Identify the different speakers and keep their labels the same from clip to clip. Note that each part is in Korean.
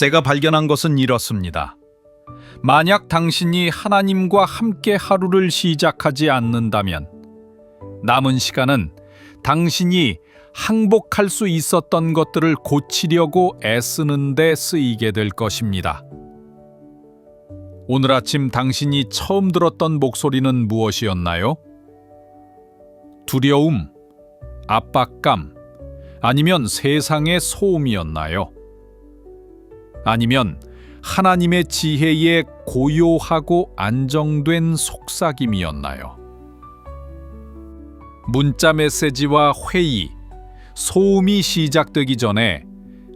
Speaker 1: 제가 발견한 것은 이렇습니다. 만약 당신이 하나님과 함께 하루를 시작하지 않는다면 남은 시간은 당신이 항복할 수 있었던 것들을 고치려고 애쓰는 데 쓰이게 될 것입니다. 오늘 아침 당신이 처음 들었던 목소리는 무엇이었나요? 두려움, 압박감, 아니면 세상의 소음이었나요? 아니면 하나님의 지혜에 고요하고 안정된 속삭임이었나요? 문자 메시지와 회의, 소음이 시작되기 전에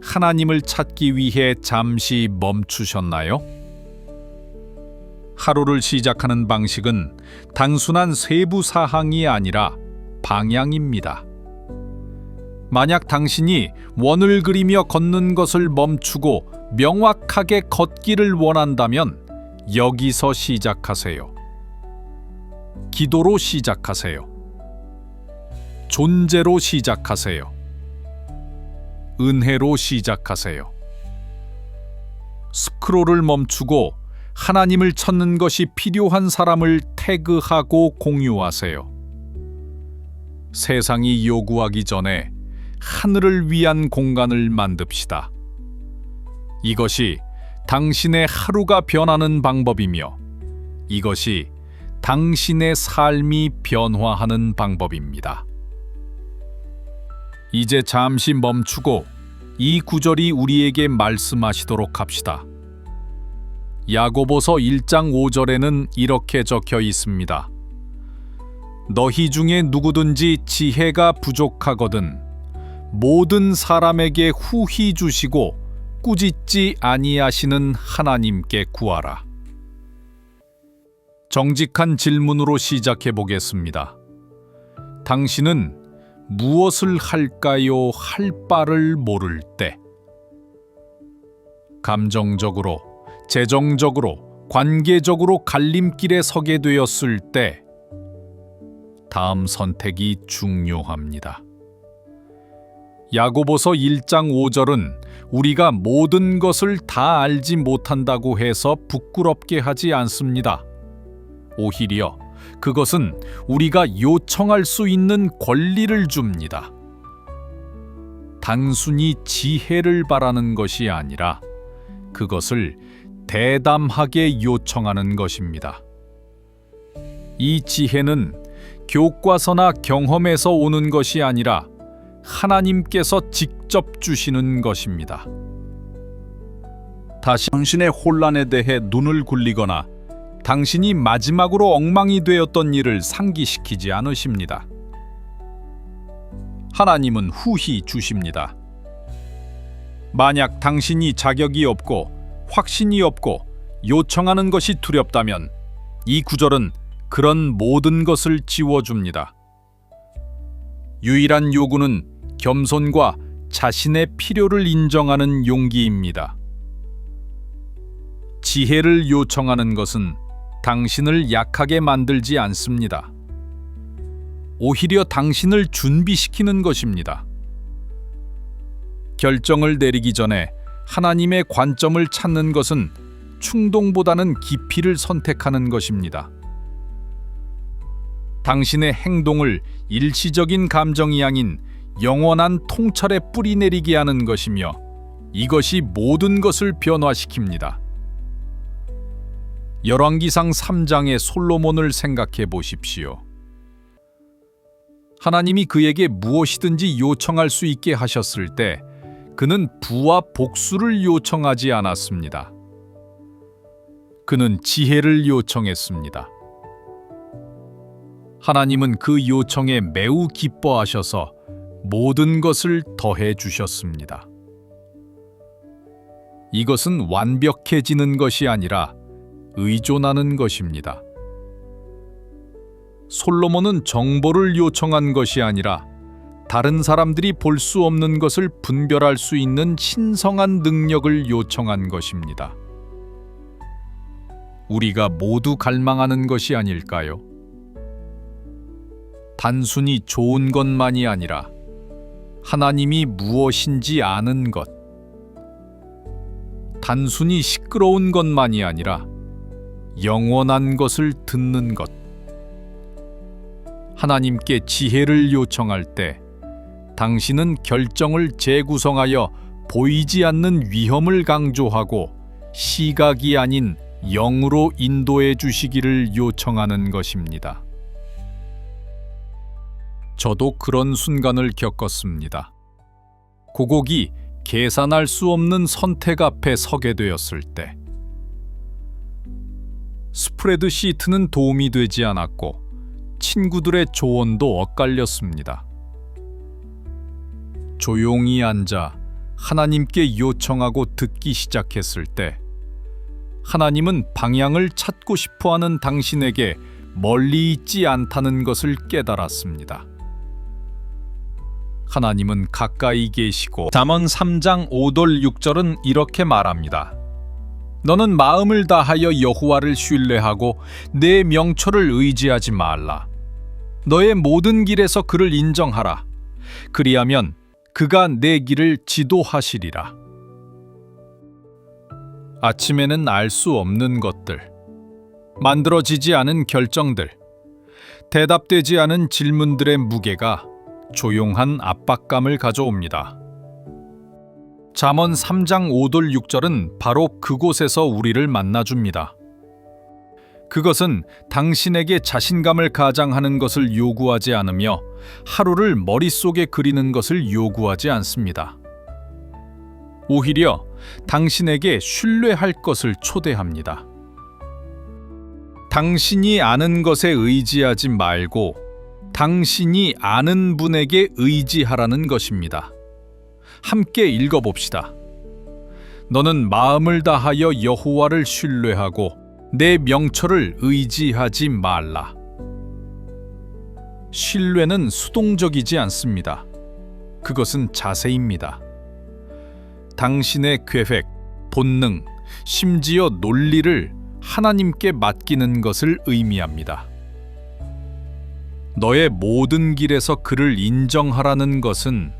Speaker 1: 하나님을 찾기 위해 잠시 멈추셨나요? 하루를 시작하는 방식은 단순한 세부 사항이 아니라 방향입니다. 만약 당신이 원을 그리며 걷는 것을 멈추고 명확하게 걷기를 원한다면 여기서 시작하세요. 기도로 시작하세요. 존재로 시작하세요. 은혜로 시작하세요. 스크롤을 멈추고 하나님을 찾는 것이 필요한 사람을 태그하고 공유하세요. 세상이 요구하기 전에 하늘을 위한 공간을 만듭시다. 이것이 당신의 하루가 변하는 방법이며 이것이 당신의 삶이 변화하는 방법입니다. 이제 잠시 멈추고 이 구절이 우리에게 말씀하시도록 합시다. 야고보서 1장 5절에는 이렇게 적혀 있습니다. 너희 중에 누구든지 지혜가 부족하거든 모든 사람에게 후히 주시고 꾸짖지 아니하시는 하나님께 구하라. 정직한 질문으로 시작해 보겠습니다. 당신은 무엇을 할까요? 할 바를 모를 때. 감정적으로, 재정적으로, 관계적으로 갈림길에 서게 되었을 때 다음 선택이 중요합니다. 야고보서 1장 5절은 우리가 모든 것을 다 알지 못한다고 해서 부끄럽게 하지 않습니다. 오히려 그것은 우리가 요청할 수 있는 권리를 줍니다. 단순히 지혜를 바라는 것이 아니라 그것을 대담하게 요청하는 것입니다. 이 지혜는 교과서나 경험에서 오는 것이 아니라 하나님께서 직접 주시는 것입니다. 다시 당신의 혼란에 대해 눈을 굴리거나 당신이 마지막으로 엉망이 되었던 일을 상기시키지 않으십니다. 하나님은 후히 주십니다. 만약 당신이 자격이 없고 확신이 없고 요청하는 것이 두렵다면 이 구절은 그런 모든 것을 지워줍니다. 유일한 요구는 겸손과 자신의 필요를 인정하는 용기입니다. 지혜를 요청하는 것은 당신을 약하게 만들지 않습니다. 오히려 당신을 준비시키는 것입니다. 결정을 내리기 전에 하나님의 관점을 찾는 것은 충동보다는 깊이를 선택하는 것입니다. 당신의 행동을 일시적인 감정이 아닌 영원한 통찰에 뿌리내리게 하는 것이며 이것이 모든 것을 변화시킵니다. 열왕기상 3장의 솔로몬을 생각해 보십시오. 하나님이 그에게 무엇이든지 요청할 수 있게 하셨을 때 그는 부와 복수를 요청하지 않았습니다. 그는 지혜를 요청했습니다. 하나님은 그 요청에 매우 기뻐하셔서 모든 것을 더해 주셨습니다. 이것은 완벽해지는 것이 아니라 의존하는 것입니다. 솔로몬은 정보를 요청한 것이 아니라 다른 사람들이 볼 수 없는 것을 분별할 수 있는 신성한 능력을 요청한 것입니다. 우리가 모두 갈망하는 것이 아닐까요? 단순히 좋은 것만이 아니라 하나님이 무엇인지 아는 것, 단순히 시끄러운 것만이 아니라 영원한 것을 듣는 것. 하나님께 지혜를 요청할 때 당신은 결정을 재구성하여 보이지 않는 위험을 강조하고 시각이 아닌 영으로 인도해 주시기를 요청하는 것입니다. 저도 그런 순간을 겪었습니다. 고곡이 계산할 수 없는 선택 앞에 서게 되었을 때 스프레드 시트는 도움이 되지 않았고 친구들의 조언도 엇갈렸습니다. 조용히 앉아 하나님께 요청하고 듣기 시작했을 때 하나님은 방향을 찾고 싶어하는 당신에게 멀리 있지 않다는 것을 깨달았습니다. 하나님은 가까이 계시고 잠언 3장 5절 6절은 이렇게 말합니다. 너는 마음을 다하여 여호와를 신뢰하고 내 명철을 의지하지 말라. 너의 모든 길에서 그를 인정하라. 그리하면 그가 내 길을 지도하시리라. 아침에는 알 수 없는 것들, 만들어지지 않은 결정들, 대답되지 않은 질문들의 무게가 조용한 압박감을 가져옵니다. 잠언 3장 5절 6절은 바로 그곳에서 우리를 만나줍니다. 그것은 당신에게 자신감을 가장하는 것을 요구하지 않으며 하루를 머릿속에 그리는 것을 요구하지 않습니다. 오히려 당신에게 신뢰할 것을 초대합니다. 당신이 아는 것에 의지하지 말고 당신이 아는 분에게 의지하라는 것입니다. 함께 읽어봅시다. 너는 마음을 다하여 여호와를 신뢰하고 내 명철을 의지하지 말라. 신뢰는 수동적이지 않습니다. 그것은 자세입니다. 당신의 계획, 본능, 심지어 논리를 하나님께 맡기는 것을 의미합니다. 너의 모든 길에서 그를 인정하라는 것은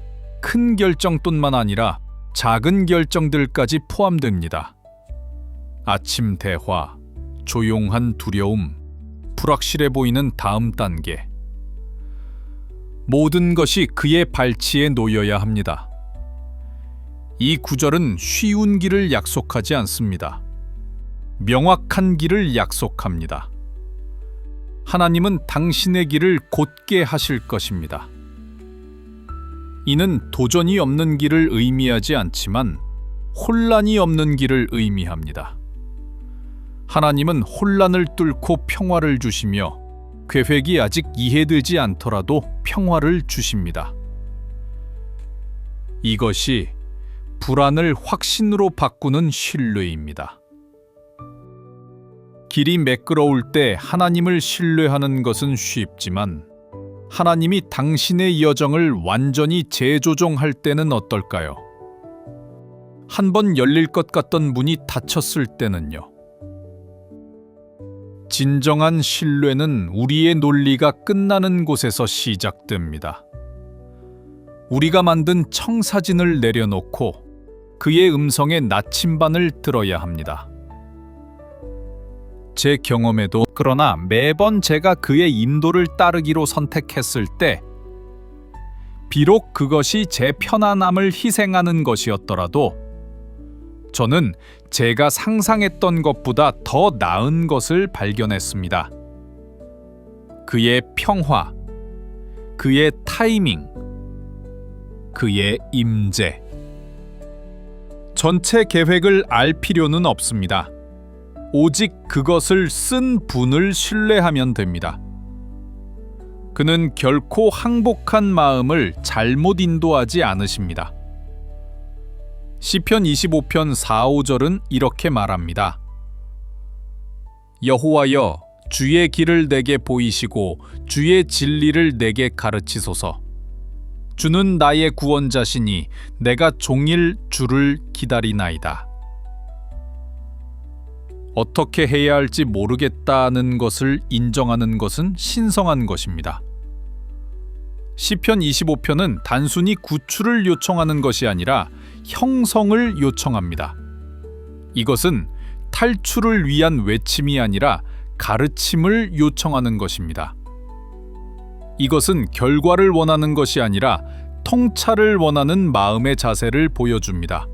Speaker 1: 큰 결정뿐만 아니라 작은 결정들까지 포함됩니다. 아침 대화, 조용한 두려움, 불확실해 보이는 다음 단계. 모든 것이 그의 발치에 놓여야 합니다. 이 구절은 쉬운 길을 약속하지 않습니다. 명확한 길을 약속합니다. 하나님은 당신의 길을 곧게 하실 것입니다. 이는 도전이 없는 길을 의미하지 않지만 혼란이 없는 길을 의미합니다. 하나님은 혼란을 뚫고 평화를 주시며 계획이 아직 이해되지 않더라도 평화를 주십니다. 이것이 불안을 확신으로 바꾸는 신뢰입니다. 길이 매끄러울 때 하나님을 신뢰하는 것은 쉽지만 하나님이 당신의 여정을 완전히 재조정할 때는 어떨까요? 한번 열릴 것 같던 문이 닫혔을 때는요. 진정한 신뢰는 우리의 논리가 끝나는 곳에서 시작됩니다. 우리가 만든 청사진을 내려놓고 그의 음성에 나침반을 들어야 합니다. 제 경험에도 그러나 매번 제가 그의 인도를 따르기로 선택했을 때 비록 그것이 제 편안함을 희생하는 것이었더라도 저는 제가 상상했던 것보다 더 나은 것을 발견했습니다. 그의 평화, 그의 타이밍, 그의 임재. 전체 계획을 알 필요는 없습니다. 오직 그것을 쓴 분을 신뢰하면 됩니다. 그는 결코 항복한 마음을 잘못 인도하지 않으십니다. 시편 25편 4, 5절은 이렇게 말합니다. 여호와여, 주의 길을 내게 보이시고 주의 진리를 내게 가르치소서. 주는 나의 구원자시니 내가 종일 주를 기다리나이다. 어떻게 해야 할지 모르겠다는 것을 인정하는 것은 신성한 것입니다. 시편 25편은 단순히 구출을 요청하는 것이 아니라 형성을 요청합니다. 이것은 탈출을 위한 외침이 아니라 가르침을 요청하는 것입니다. 이것은 결과를 원하는 것이 아니라 통찰을 원하는 마음의 자세를 보여줍니다.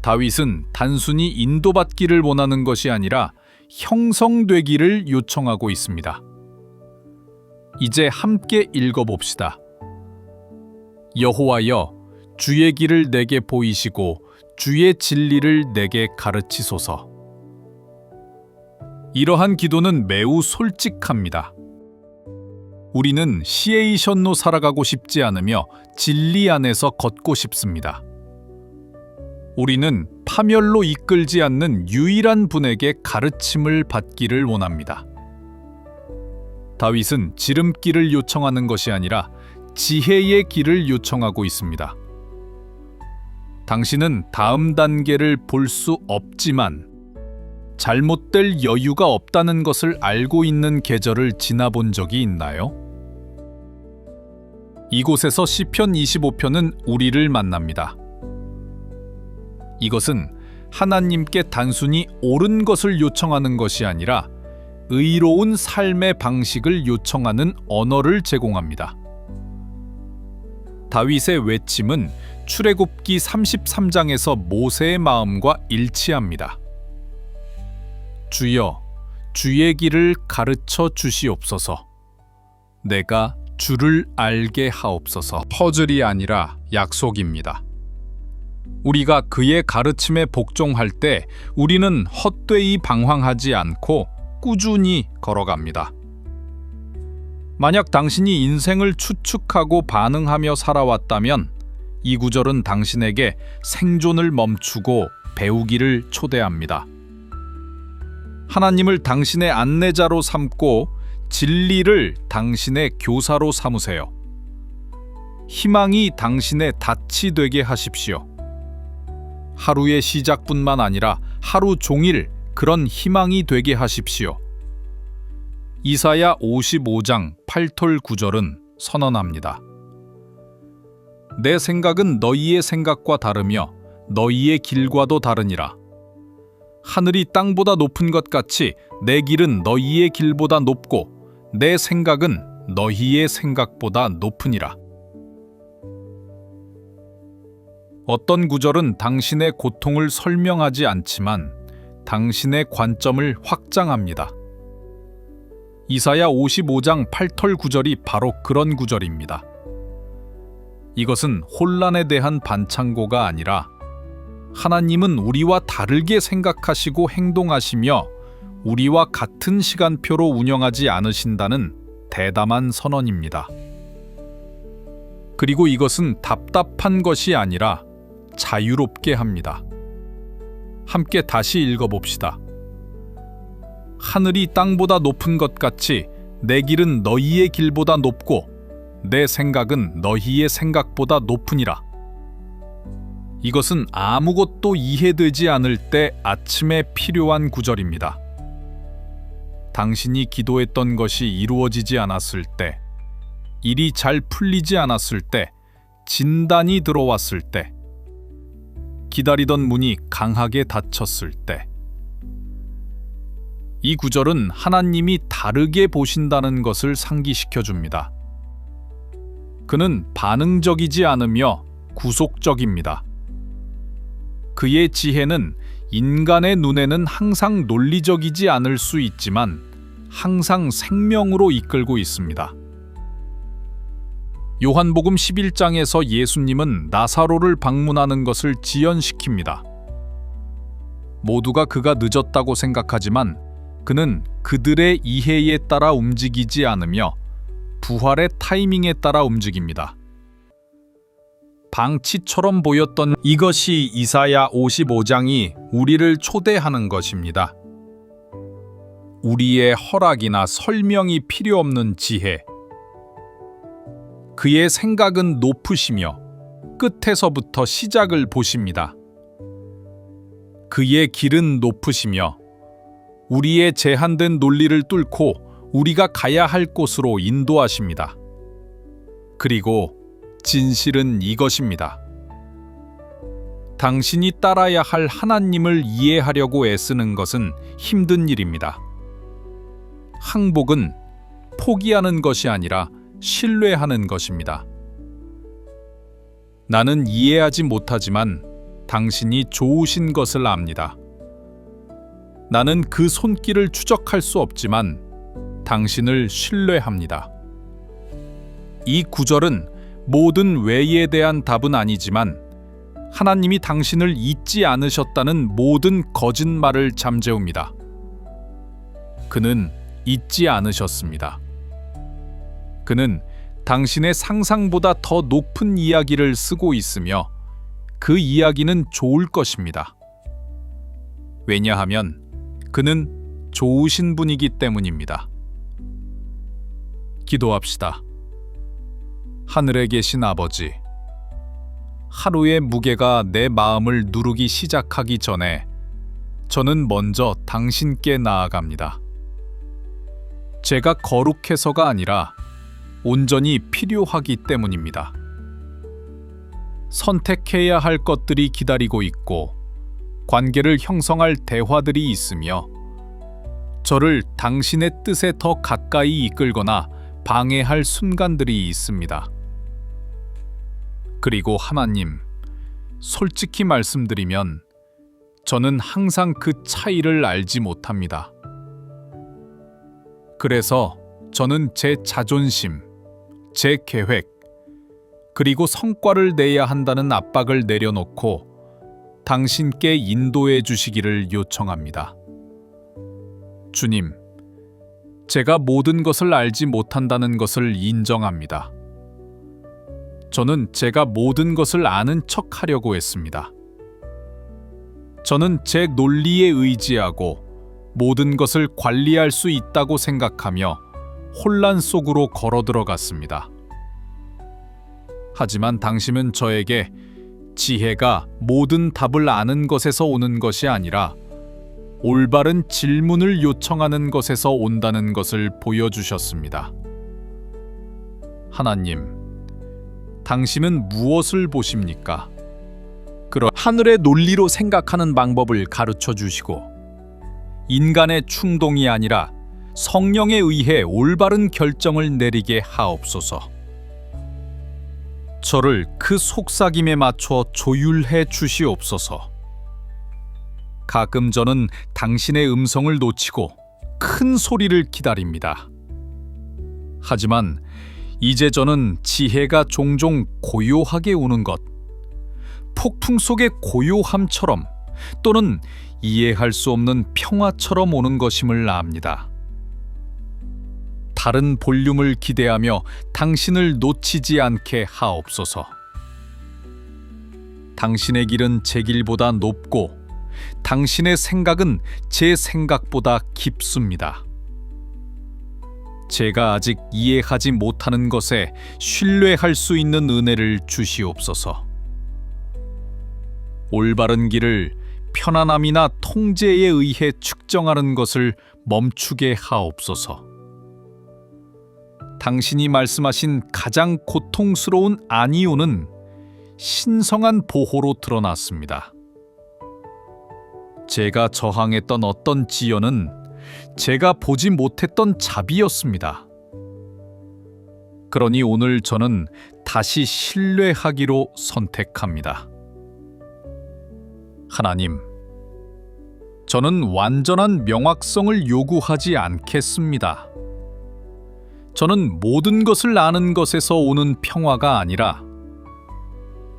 Speaker 1: 다윗은 단순히 인도받기를 원하는 것이 아니라 형성되기를 요청하고 있습니다. 이제 함께 읽어봅시다. 여호와여, 주의 길을 내게 보이시고 주의 진리를 내게 가르치소서. 이러한 기도는 매우 솔직합니다. 우리는 시에이션로 살아가고 싶지 않으며 진리 안에서 걷고 싶습니다. 우리는 파멸로 이끌지 않는 유일한 분에게 가르침을 받기를 원합니다. 다윗은 지름길을 요청하는 것이 아니라 지혜의 길을 요청하고 있습니다. 당신은 다음 단계를 볼 수 없지만 잘못될 여유가 없다는 것을 알고 있는 계절을 지나본 적이 있나요? 이곳에서 시편 25편은 우리를 만납니다. 이것은 하나님께 단순히 옳은 것을 요청하는 것이 아니라 의로운 삶의 방식을 요청하는 언어를 제공합니다. 다윗의 외침은 출애굽기 33장에서 모세의 마음과 일치합니다. 주여, 주의 길을 가르쳐 주시옵소서. 내가 주를 알게 하옵소서. 퍼즐이 아니라 약속입니다. 우리가 그의 가르침에 복종할 때 우리는 헛되이 방황하지 않고 꾸준히 걸어갑니다. 만약 당신이 인생을 추측하고 반응하며 살아왔다면 이 구절은 당신에게 생존을 멈추고 배우기를 초대합니다. 하나님을 당신의 안내자로 삼고 진리를 당신의 교사로 삼으세요. 희망이 당신의 닻이 되게 하십시오. 하루의 시작뿐만 아니라 하루 종일 그런 희망이 되게 하십시오. 이사야 55장 8절 9절은 선언합니다. 내 생각은 너희의 생각과 다르며 너희의 길과도 다르니라. 하늘이 땅보다 높은 것 같이 내 길은 너희의 길보다 높고 내 생각은 너희의 생각보다 높으니라. 어떤 구절은 당신의 고통을 설명하지 않지만 당신의 관점을 확장합니다. 이사야 55장 8절 9절이 바로 그런 구절입니다. 이것은 혼란에 대한 반창고가 아니라 하나님은 우리와 다르게 생각하시고 행동하시며 우리와 같은 시간표로 운영하지 않으신다는 대담한 선언입니다. 그리고 이것은 답답한 것이 아니라 자유롭게 합니다. 함께 다시 읽어봅시다. 하늘이 땅보다 높은 것 같이 내 길은 너희의 길보다 높고 내 생각은 너희의 생각보다 높으니라. 이것은 아무것도 이해되지 않을 때 아침에 필요한 구절입니다. 당신이 기도했던 것이 이루어지지 않았을 때, 일이 잘 풀리지 않았을 때, 진단이 들어왔을 때, 기다리던 문이 강하게 닫혔을 때. 이 구절은 하나님이 다르게 보신다는 것을 상기시켜 줍니다. 그는 반응적이지 않으며 구속적입니다. 그의 지혜는 인간의 눈에는 항상 논리적이지 않을 수 있지만 항상 생명으로 이끌고 있습니다. 요한복음 11장에서 예수님은 나사로를 방문하는 것을 지연시킵니다. 모두가 그가 늦었다고 생각하지만 그는 그들의 이해에 따라 움직이지 않으며 부활의 타이밍에 따라 움직입니다. 방치처럼 보였던 이것이 이사야 55장이 우리를 초대하는 것입니다. 우리의 허락이나 설명이 필요 없는 지혜. 그의 생각은 높으시며 끝에서부터 시작을 보십니다. 그의 길은 높으시며 우리의 제한된 논리를 뚫고 우리가 가야 할 곳으로 인도하십니다. 그리고 진실은 이것입니다. 당신이 따라야 할 하나님을 이해하려고 애쓰는 것은 힘든 일입니다. 항복은 포기하는 것이 아니라 신뢰하는 것입니다. 나는 이해하지 못하지만 당신이 좋으신 것을 압니다. 나는 그 손길을 추적할 수 없지만 당신을 신뢰합니다. 이 구절은 모든 왜에 대한 답은 아니지만 하나님이 당신을 잊지 않으셨다는 모든 거짓말을 잠재웁니다. 그는 잊지 않으셨습니다. 그는 당신의 상상보다 더 높은 이야기를 쓰고 있으며 그 이야기는 좋을 것입니다. 왜냐하면 그는 좋으신 분이기 때문입니다. 기도합시다. 하늘에 계신 아버지, 하루의 무게가 내 마음을 누르기 시작하기 전에 저는 먼저 당신께 나아갑니다. 제가 거룩해서가 아니라 온전히 필요하기 때문입니다. 선택해야 할 것들이 기다리고 있고 관계를 형성할 대화들이 있으며 저를 당신의 뜻에 더 가까이 이끌거나 방해할 순간들이 있습니다. 그리고 하나님, 솔직히 말씀드리면 저는 항상 그 차이를 알지 못합니다. 그래서 저는 제 자존심, 제 계획, 그리고 성과를 내야 한다는 압박을 내려놓고 당신께 인도해 주시기를 요청합니다. 주님, 제가 모든 것을 알지 못한다는 것을 인정합니다. 저는 제가 모든 것을 아는 척 하려고 했습니다. 저는 제 논리에 의지하고 모든 것을 관리할 수 있다고 생각하며 혼란 속으로 걸어 들어갔습니다. 하지만 당신은 저에게 지혜가 모든 답을 아는 것에서 오는 것이 아니라 올바른 질문을 요청하는 것에서 온다는 것을 보여주셨습니다. 하나님, 당신은 무엇을 보십니까? 그런 하늘의 논리로 생각하는 방법을 가르쳐 주시고 인간의 충동이 아니라 성령에 의해 올바른 결정을 내리게 하옵소서. 저를 그 속삭임에 맞춰 조율해 주시옵소서. 가끔 저는 당신의 음성을 놓치고 큰 소리를 기다립니다. 하지만 이제 저는 지혜가 종종 고요하게 오는 것, 폭풍 속의 고요함처럼 또는 이해할 수 없는 평화처럼 오는 것임을 압니다. 다른 볼륨을 기대하며 당신을 놓치지 않게 하옵소서. 당신의 길은 제 길보다 높고 당신의 생각은 제 생각보다 깊습니다. 제가 아직 이해하지 못하는 것에 신뢰할 수 있는 은혜를 주시옵소서. 올바른 길을 편안함이나 통제에 의해 측정하는 것을 멈추게 하옵소서. 당신이 말씀하신 가장 고통스러운 아니오는 신성한 보호로 드러났습니다. 제가 저항했던 어떤 지연은 제가 보지 못했던 자비였습니다. 그러니 오늘 저는 다시 신뢰하기로 선택합니다. 하나님, 저는 완전한 명확성을 요구하지 않겠습니다. 저는 모든 것을 아는 것에서 오는 평화가 아니라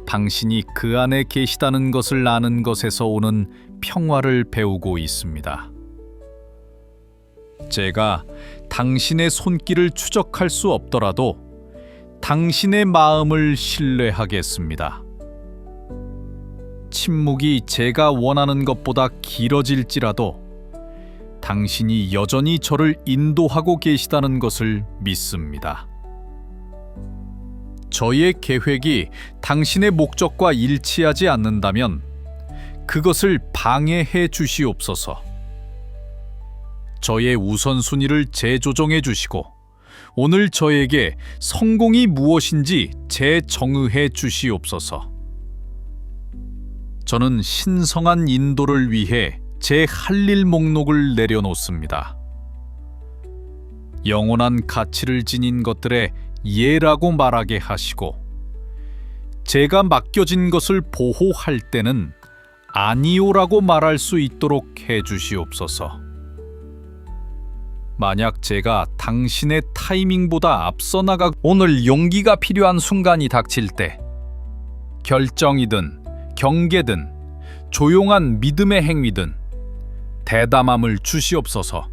Speaker 1: 당신이 그 안에 계시다는 것을 아는 것에서 오는 평화를 배우고 있습니다. 제가 당신의 손길을 추적할 수 없더라도 당신의 마음을 신뢰하겠습니다. 침묵이 제가 원하는 것보다 길어질지라도 당신이 여전히 저를 인도하고 계시다는 것을 믿습니다. 저의 계획이 당신의 목적과 일치하지 않는다면 그것을 방해해 주시옵소서. 저의 우선순위를 재조정해 주시고 오늘 저에게 성공이 무엇인지 재정의해 주시옵소서. 저는 신성한 인도를 위해 제 할 일 목록을 내려놓습니다. 영원한 가치를 지닌 것들의 예라고 말하게 하시고, 제가 맡겨진 것을 보호할 때는 아니오라고 말할 수 있도록 해주시옵소서. 만약 제가 당신의 타이밍보다 앞서 나가 오늘 용기가 필요한 순간이 닥칠 때, 결정이든 경계든 조용한 믿음의 행위든 대담함을 주시옵소서.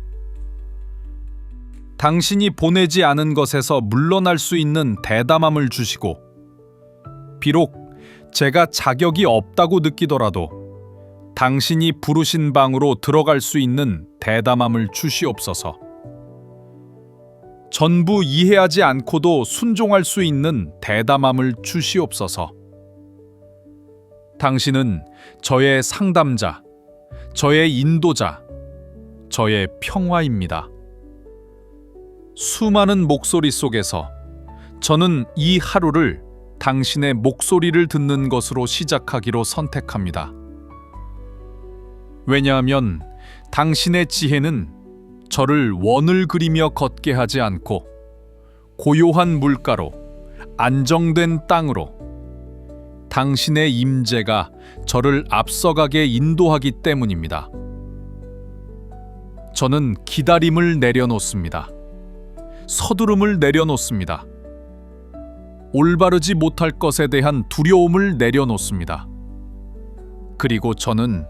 Speaker 1: 당신이 보내지 않은 것에서 물러날 수 있는 대담함을 주시고, 비록 제가 자격이 없다고 느끼더라도 당신이 부르신 방으로 들어갈 수 있는 대담함을 주시옵소서. 전부 이해하지 않고도 순종할 수 있는 대담함을 주시옵소서. 당신은 저의 상담자, 저의 인도자, 저의 평화입니다. 수많은 목소리 속에서 저는 이 하루를 당신의 목소리를 듣는 것으로 시작하기로 선택합니다. 왜냐하면 당신의 지혜는 저를 원을 그리며 걷게 하지 않고 고요한 물가로, 안정된 땅으로 당신의 임재가 저를 앞서가게 인도하기 때문입니다. 저는 기다림을 내려놓습니다. 서두름을 내려놓습니다. 올바르지 못할 것에 대한 두려움을 내려놓습니다. 그리고 저는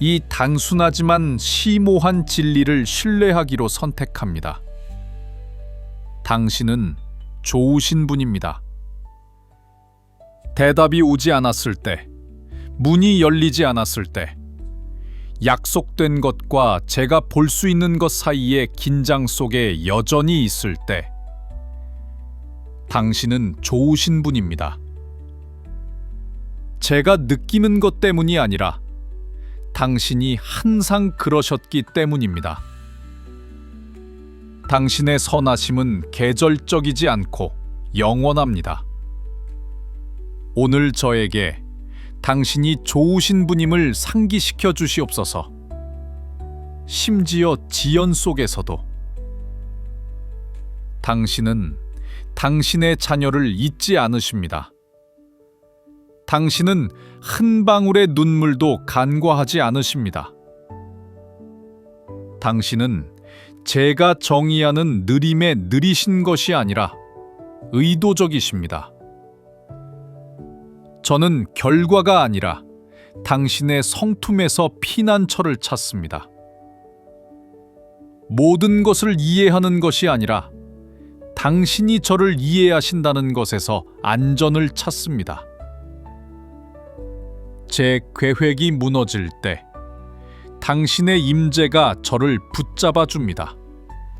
Speaker 1: 이 단순하지만 심오한 진리를 신뢰하기로 선택합니다. 당신은 좋으신 분입니다. 대답이 오지 않았을 때, 문이 열리지 않았을 때, 약속된 것과 제가 볼 수 있는 것 사이의 긴장 속에 여전히 있을 때, 당신은 좋으신 분입니다. 제가 느끼는 것 때문이 아니라 당신이 항상 그러셨기 때문입니다. 당신의 선하심은 계절적이지 않고 영원합니다. 오늘 저에게 당신이 좋으신 분임을 상기시켜 주시옵소서. 심지어 지연 속에서도 당신은 당신의 자녀를 잊지 않으십니다. 당신은 한 방울의 눈물도 간과하지 않으십니다. 당신은 제가 정의하는 느림에 느리신 것이 아니라 의도적이십니다. 저는 결과가 아니라 당신의 성품에서 피난처를 찾습니다. 모든 것을 이해하는 것이 아니라 당신이 저를 이해하신다는 것에서 안전을 찾습니다. 제 계획이 무너질 때 당신의 임재가 저를 붙잡아 줍니다.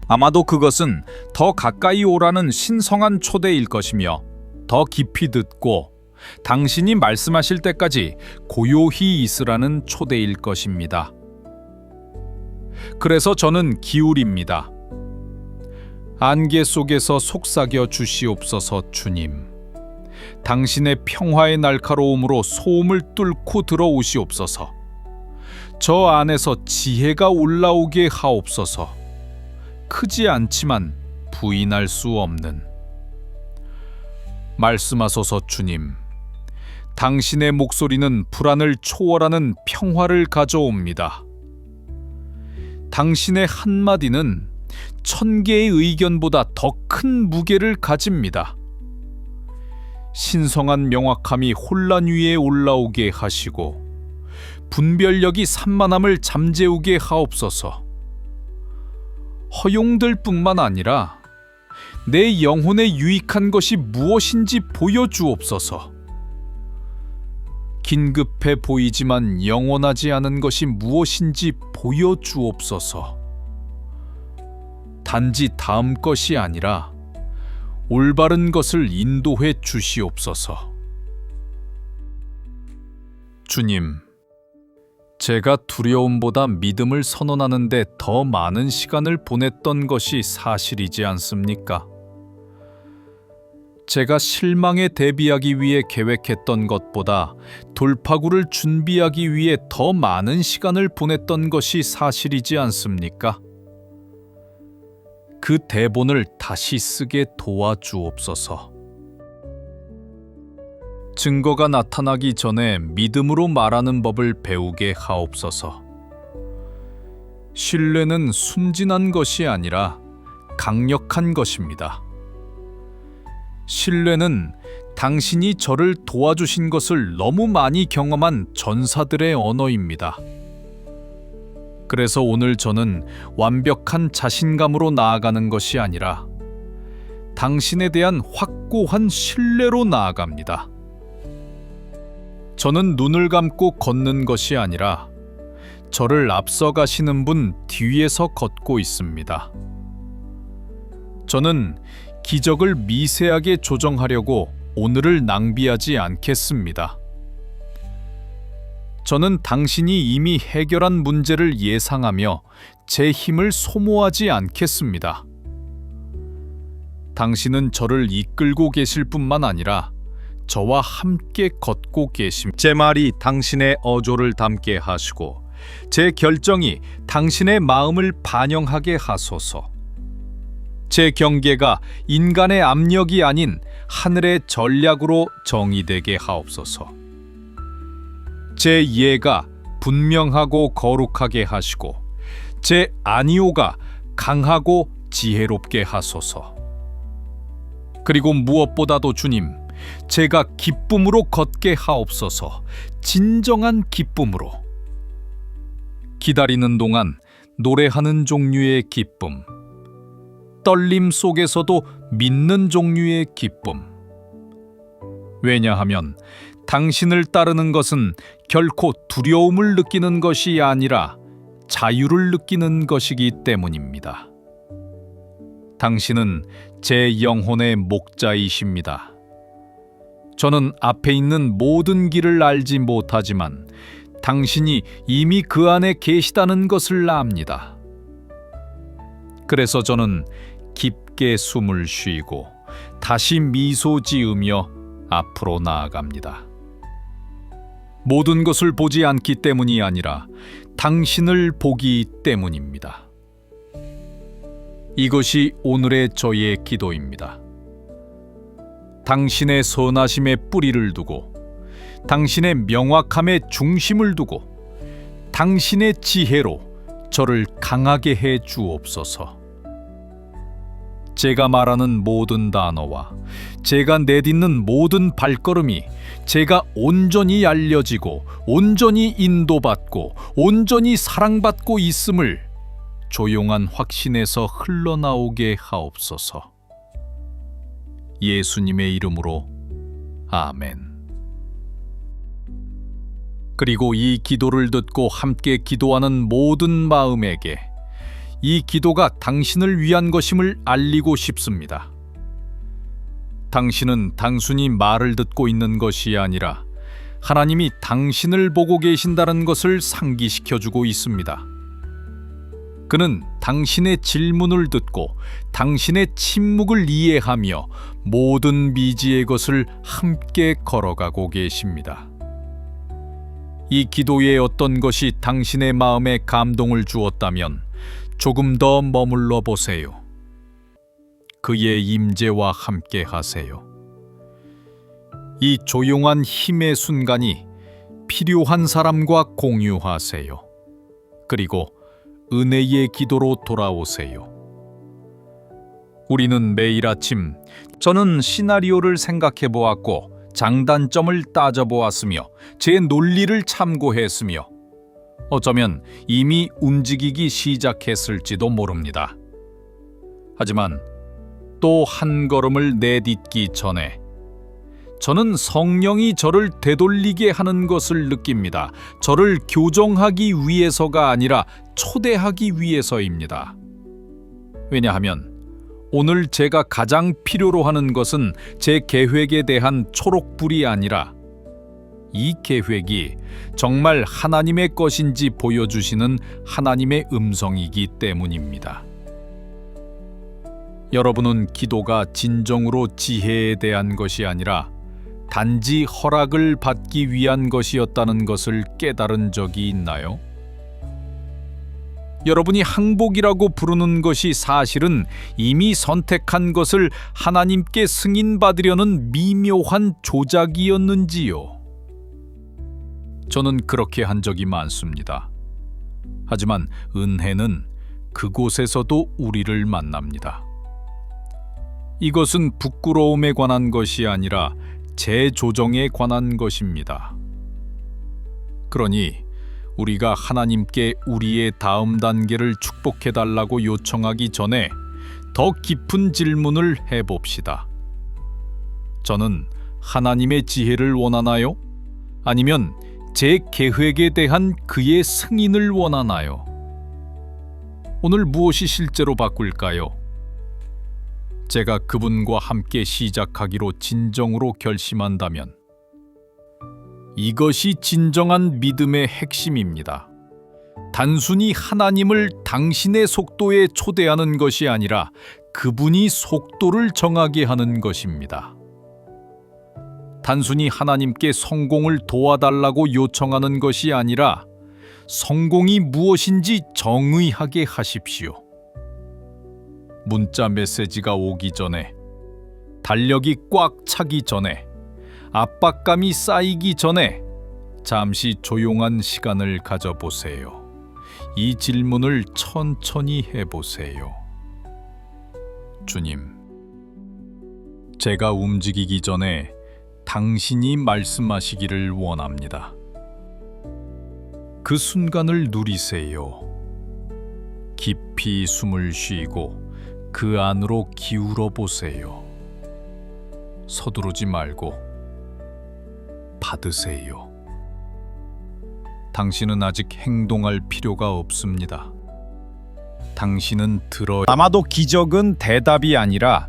Speaker 1: 아마도 그것은 더 가까이 오라는 신성한 초대일 것이며, 더 깊이 듣고 당신이 말씀하실 때까지 고요히 있으라는 초대일 것입니다. 그래서 저는 기울입니다. 안개 속에서 속삭여 주시옵소서. 주님, 당신의 평화의 날카로움으로 소음을 뚫고 들어오시옵소서. 저 안에서 지혜가 올라오게 하옵소서. 크지 않지만 부인할 수 없는. 말씀하소서. 주님, 당신의 목소리는 불안을 초월하는 평화를 가져옵니다. 당신의 한마디는 1000개의 의견보다 더 큰 무게를 가집니다. 신성한 명확함이 혼란 위에 올라오게 하시고 분별력이 산만함을 잠재우게 하옵소서. 허용될 뿐만 아니라 내 영혼에 유익한 것이 무엇인지 보여주옵소서. 긴급해 보이지만 영원하지 않은 것이 무엇인지 보여주옵소서. 단지 다음 것이 아니라 올바른 것을 인도해 주시옵소서. 주님, 제가 두려움보다 믿음을 선언하는 데 더 많은 시간을 보냈던 것이 사실이지 않습니까? 제가 실망에 대비하기 위해 계획했던 것보다 돌파구를 준비하기 위해 더 많은 시간을 보냈던 것이 사실이지 않습니까? 그 대본을 다시 쓰게 도와주옵소서. 증거가 나타나기 전에 믿음으로 말하는 법을 배우게 하옵소서. 신뢰는 순진한 것이 아니라 강력한 것입니다. 신뢰는 당신이 저를 도와주신 것을 너무 많이 경험한 전사들의 언어입니다. 그래서 오늘 저는 완벽한 자신감으로 나아가는 것이 아니라 당신에 대한 확고한 신뢰로 나아갑니다. 저는 눈을 감고 걷는 것이 아니라 저를 앞서가시는 분 뒤에서 걷고 있습니다. 저는 기적을 미세하게 조정하려고 오늘을 낭비하지 않겠습니다. 저는 당신이 이미 해결한 문제를 예상하며 제 힘을 소모하지 않겠습니다. 당신은 저를 이끌고 계실 뿐만 아니라 저와 함께 걷고 계십니다. 제 말이 당신의 어조를 담게 하시고 제 결정이 당신의 마음을 반영하게 하소서. 제 경계가 인간의 압력이 아닌 하늘의 전략으로 정의되게 하옵소서. 제 예가 분명하고 거룩하게 하시고 제 아니오가 강하고 지혜롭게 하소서. 그리고 무엇보다도 주님, 제가 기쁨으로 걷게 하옵소서. 진정한 기쁨으로. 기다리는 동안 노래하는 종류의 기쁨, 떨림 속에서도 믿는 종류의 기쁨. 왜냐하면 당신을 따르는 것은 결코 두려움을 느끼는 것이 아니라 자유를 느끼는 것이기 때문입니다. 당신은 제 영혼의 목자이십니다. 저는 앞에 있는 모든 길을 알지 못하지만 당신이 이미 그 안에 계시다는 것을 압니다. 그래서 저는 깊게 숨을 쉬고 다시 미소 지으며 앞으로 나아갑니다. 모든 것을 보지 않기 때문이 아니라 당신을 보기 때문입니다. 이것이 오늘의 저의 기도입니다. 당신의 선하심에 뿌리를 두고 당신의 명확함에 중심을 두고 당신의 지혜로 저를 강하게 해 주옵소서. 제가 말하는 모든 단어와 제가 내딛는 모든 발걸음이 제가 온전히 알려지고 온전히 인도받고 온전히 사랑받고 있음을 조용한 확신에서 흘러나오게 하옵소서. 예수님의 이름으로 아멘. 그리고 이 기도를 듣고 함께 기도하는 모든 마음에게 이 기도가 당신을 위한 것임을 알리고 싶습니다. 당신은 단순히 말을 듣고 있는 것이 아니라 하나님이 당신을 보고 계신다는 것을 상기시켜주고 있습니다. 그는 당신의 질문을 듣고 당신의 침묵을 이해하며 모든 미지의 것을 함께 걸어가고 계십니다. 이 기도의 어떤 것이 당신의 마음에 감동을 주었다면 조금 더 머물러 보세요. 그의 임재와 함께 하세요. 이 조용한 힘의 순간이 필요한 사람과 공유하세요. 그리고 은혜의 기도로 돌아오세요. 우리는 매일 아침 저는 시나리오를 생각해 보았고 장단점을 따져보았으며 제 논리를 참고했으며 어쩌면 이미 움직이기 시작했을지도 모릅니다. 하지만 또 한 걸음을 내딛기 전에 저는 성령이 저를 되돌리게 하는 것을 느낍니다. 저를 교정하기 위해서가 아니라 초대하기 위해서입니다. 왜냐하면 오늘 제가 가장 필요로 하는 것은 제 계획에 대한 초록불이 아니라 이 계획이 정말 하나님의 것인지 보여주시는 하나님의 음성이기 때문입니다. 여러분은 기도가 진정으로 지혜에 대한 것이 아니라 단지 허락을 받기 위한 것이었다는 것을 깨달은 적이 있나요? 여러분이 항복이라고 부르는 것이 사실은 이미 선택한 것을 하나님께 승인받으려는 미묘한 조작이었는지요? 저는 그렇게 한 적이 많습니다. 하지만 은혜는 그곳에서도 우리를 만납니다. 이것은 부끄러움에 관한 것이 아니라 재조정에 관한 것입니다. 그러니 우리가 하나님께 우리의 다음 단계를 축복해달라고 요청하기 전에 더 깊은 질문을 해봅시다. 저는 하나님의 지혜를 원하나요? 아니면 제 계획에 대한 그의 승인을 원하나요? 오늘 무엇이 실제로 바꿀까요? 제가 그분과 함께 시작하기로 진정으로 결심한다면 이것이 진정한 믿음의 핵심입니다. 단순히 하나님을 당신의 속도에 초대하는 것이 아니라 그분이 속도를 정하게 하는 것입니다. 단순히 하나님께 성공을 도와달라고 요청하는 것이 아니라 성공이 무엇인지 정의하게 하십시오. 문자 메시지가 오기 전에, 달력이 꽉 차기 전에, 압박감이 쌓이기 전에 잠시 조용한 시간을 가져보세요. 이 질문을 천천히 해보세요. 주님, 제가 움직이기 전에 당신이 말씀하시기를 원합니다. 그 순간을 누리세요. 깊이 숨을 쉬고 그 안으로 기울어 보세요. 서두르지 말고 받으세요. 당신은 아직 행동할 필요가 없습니다. 당신은 아마도 기적은 대답이 아니라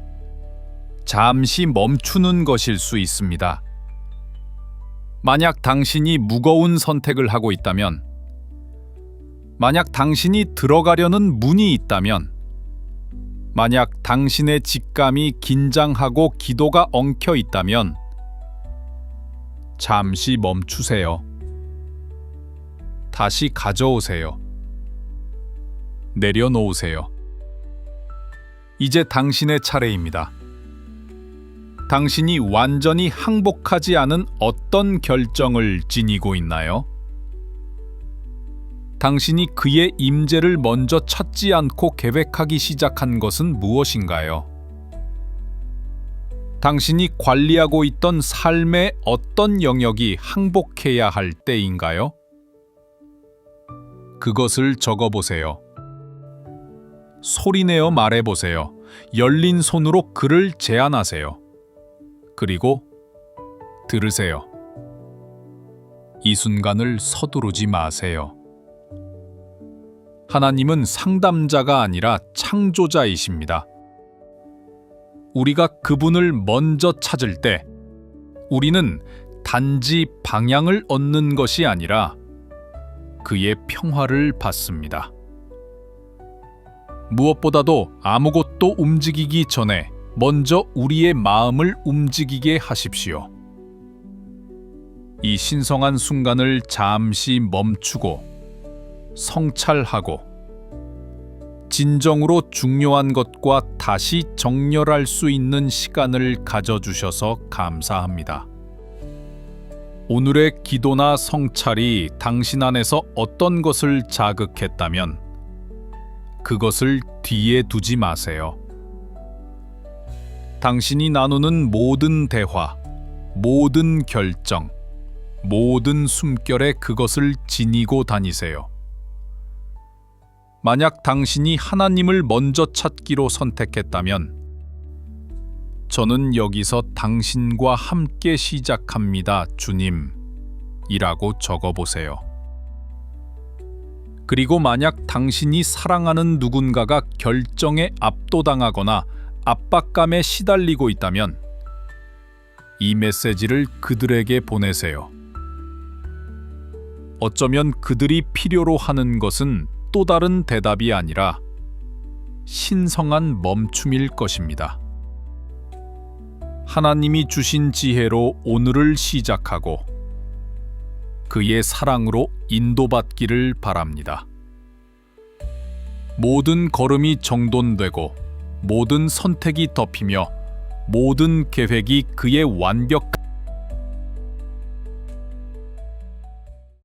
Speaker 1: 잠시 멈추는 것일 수 있습니다. 만약 당신이 무거운 선택을 하고 있다면, 만약 당신이 들어가려는 문이 있다면, 만약 당신의 직감이 긴장하고 기도가 엉켜 있다면 잠시 멈추세요. 다시 가져오세요. 내려놓으세요. 이제 당신의 차례입니다. 당신이 완전히 항복하지 않은 어떤 결정을 지니고 있나요? 당신이 그의 임재를 먼저 찾지 않고 계획하기 시작한 것은 무엇인가요? 당신이 관리하고 있던 삶의 어떤 영역이 항복해야 할 때인가요? 그것을 적어보세요. 소리내어 말해보세요. 열린 손으로 그를 제안하세요. 그리고 들으세요. 이 순간을 서두르지 마세요. 하나님은 상담자가 아니라 창조자이십니다. 우리가 그분을 먼저 찾을 때 우리는 단지 방향을 얻는 것이 아니라 그의 평화를 받습니다. 무엇보다도 아무것도 움직이기 전에 먼저 우리의 마음을 움직이게 하십시오. 이 신성한 순간을 잠시 멈추고 성찰하고 진정으로 중요한 것과 다시 정렬할 수 있는 시간을 가져주셔서 감사합니다. 오늘의 기도나 성찰이 당신 안에서 어떤 것을 자극했다면 그것을 뒤에 두지 마세요. 당신이 나누는 모든 대화, 모든 결정, 모든 숨결에 그것을 지니고 다니세요. 만약 당신이 하나님을 먼저 찾기로 선택했다면 저는 여기서 당신과 함께 시작합니다, 주님 이라고 적어보세요. 그리고 만약 당신이 사랑하는 누군가가 결정에 압도당하거나 압박감에 시달리고 있다면 이 메시지를 그들에게 보내세요. 어쩌면 그들이 필요로 하는 것은 또 다른 대답이 아니라 신성한 멈춤일 것입니다. 하나님이 주신 지혜로 오늘을 시작하고 그의 사랑으로 인도받기를 바랍니다. 모든 걸음이 정돈되고 모든 선택이 덮이며 모든 계획이 그의 완벽한